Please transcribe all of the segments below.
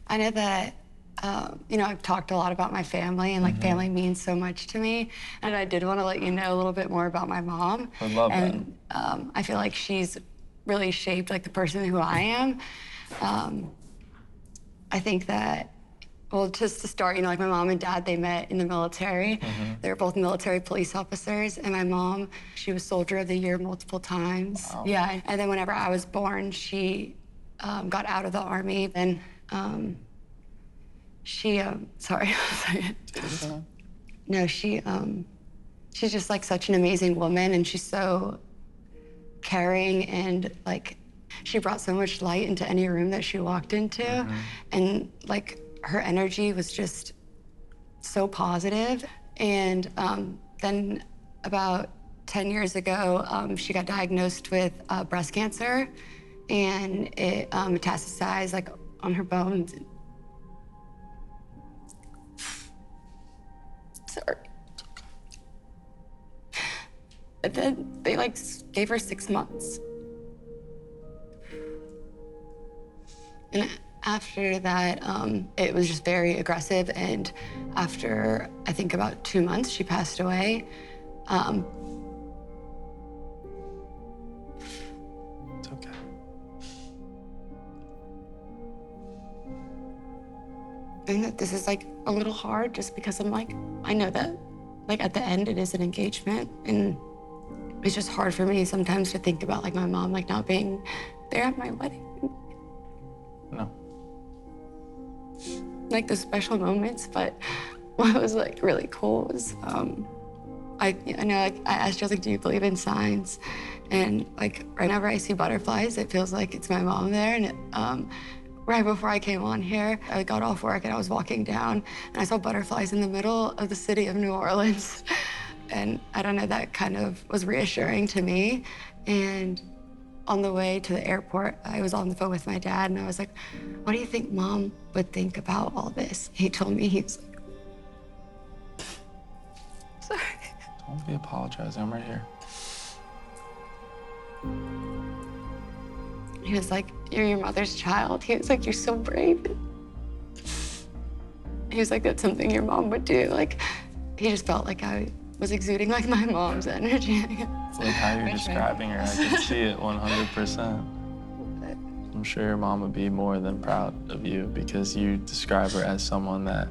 I know that, you know, I've talked a lot about my family, and like family means so much to me. And I did want to let you know a little bit more about my mom. I love that. And I feel like she's really shaped like the person who I am. I think that, well, just to start, you know, like my mom and dad, they met in the military. They were both military police officers. And my mom, she was Soldier of the Year multiple times. Wow. Yeah. And then whenever I was born, she got out of the Army. And she, sorry. No, she's just like such an amazing woman, and she's so caring, and like she brought so much light into any room that she walked into. And like her energy was just so positive. And then about 10 years ago, she got diagnosed with breast cancer, and it metastasized like on her bones. Sorry. And then they like gave her 6 months. And after that, it was just very aggressive. And after, I think about 2 months, she passed away. It's okay. I think that this is like a little hard just because I'm like, I know that like at the end it is an engagement, and it's just hard for me sometimes to think about like my mom like not being there at my wedding. No. Like the special moments, but what was like really cool was I know like I asked her, I was like, do you believe in signs? And like whenever I see butterflies, it feels like it's my mom there. And right before I came on here, I got off work and I was walking down and I saw butterflies in the middle of the city of New Orleans. And I don't know, that kind of was reassuring to me. And on the way to the airport, I was on the phone with my dad, and I was like, what do you think Mom would think about all this? He told me, he was like, sorry. Don't be apologizing, I'm right here. He was like, you're your mother's child. He was like, you're so brave. He was like, that's something your mom would do. Like, he just felt like I was exuding like my mom's energy. It's like how you're describing her, I can see it 100%. I'm sure your mom would be more than proud of you because you describe her as someone that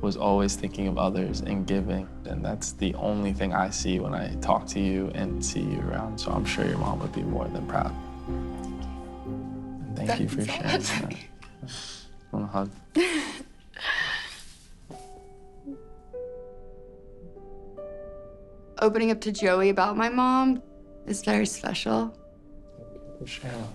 was always thinking of others and giving. And that's the only thing I see when I talk to you and see you around. So I'm sure your mom would be more than proud. And thank you for sharing that. Want a hug? Opening up to Joey about my mom is very special. For sharing.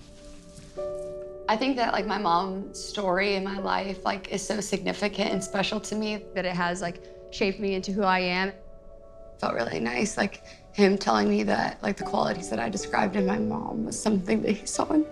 I think that like my mom's story in my life like is so significant and special to me that it has like shaped me into who I am. It felt really nice, like him telling me that like the qualities that I described in my mom was something that he saw in me.